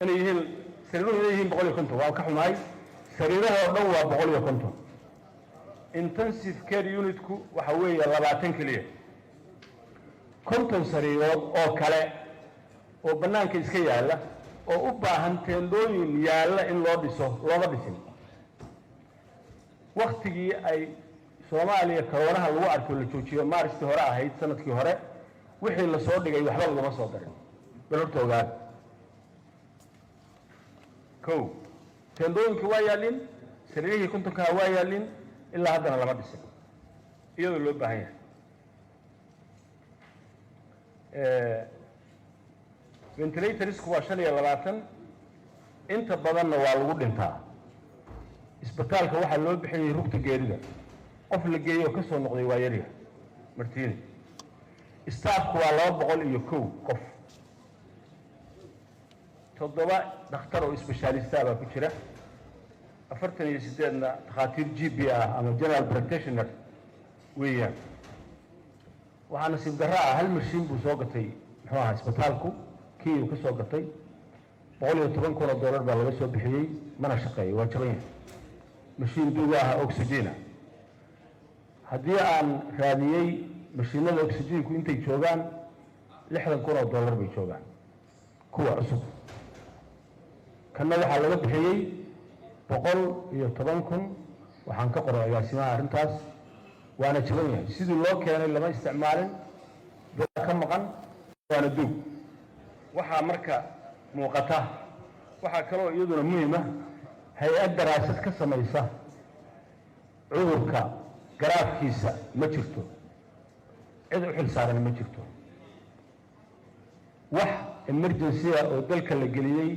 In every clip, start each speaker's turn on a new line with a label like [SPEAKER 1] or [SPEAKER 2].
[SPEAKER 1] inay yihiin sariiruhu inay yihiin 150 waa ka xumaay sariiraha oo dhan waa 150 intensive care unitku waxa weeye 20 kaliya 50 sariirood oo kale oo banaanka iska yaala oo u baahan teendooyin yaala in loo dhiso looma dhisin waqtigii ay Soomaaliya koroonaha lagu arko la joojiyo maaristii hore ahayd sanadkii hore wixii la soo dhigay waxba laguma soo darin balorta ogaad kow teendooyinka waa yaalin sariirihii kuntunka waa yaalin ilaa haddana lama dhisin iyadoo loo baahan yahay ventilatorsku waa 25 inta badanna waa lagu dhintaa isbitaalka waxaa loo bixiyay rugta geerida qof la geeyo ka soo noqday waa yariya martiini staafku waa 201 qof 7 dhakhtar oo specialista baa ku jira 48 dhakhaatiir GP ama general practitioner weeyaan waxaa nasiib darro ah hal mashiin buu soo gatay muxuu ahaa isbitaalku kii uu ka soo gatay $110,000 baa laga soo bixiyay mana shaqeeyo waa jaban yahay mashiin duuga ah oxygen haddii aan raadiyay mashiinada oxygenku intay joogaan $60,000 bay joogaan kuwa cusub kana waxaa laga bixiyay 110,000 waxaan ka qoray agaasimaha arrintaas waana jaban yahay sidii loo keenay lama isticmaalin dad ka maqan waana duug waxaa marka muuqata waxaa kaloo iyaduna muhiim ah hay-ad daraasad ka samaysa cudurka garaafkiisa ma jirto cid u xil saaran ma jirto wax emergency oo dalka la geliyay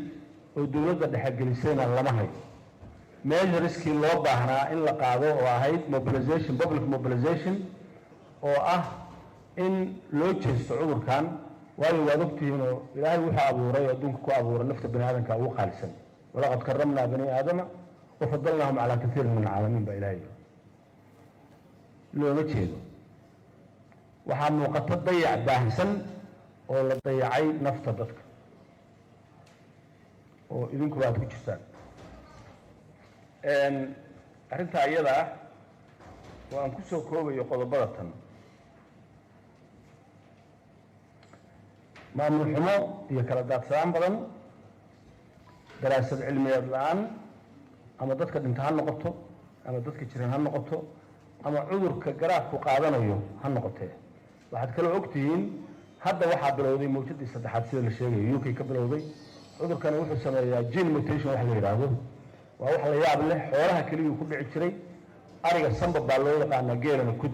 [SPEAKER 1] oo dawladda dhexe gelisayna lama hayo measureski loo baahnaa in la qaado oo ahayd mobilization public mobilization oo ah in loo jeesto cudurkan waayo waad ogtihiin oo ilaahay wuxuu abuuray adduunka ku abuuray nafta bani aadamka ugu qaalisan walaqad karramnaa bani aadama wafadalnaahum calaa kathiirin min alcaalamiin baa ilaahay looma jeedo waxaa muuqata dayac baahsan oo la dayacay nafta dadka oo idinkuba aad ku jirtaan arrintaa iyada ah oo aan ku soo koobayo qodobada tan maamul xumo iyo kala daadsadaan badan daraasad cilmiyeed la'aan ama dadka dhinta ha noqoto ama dadka jiran ha noqoto ama cudurka garaafku qaadanayo ha noqotee waxaad kaloo ogtihiin hadda waxaa bilowday mawjadii saddexaad sida la sheegayo UK ka bilowday cudurkani wuxuu sameeyaa gene mutation wax la yiraahdo waa wax la yaab leh xoolaha kaliya ku dhici jiray ariga samba baa loo yaqaanaa geelana kud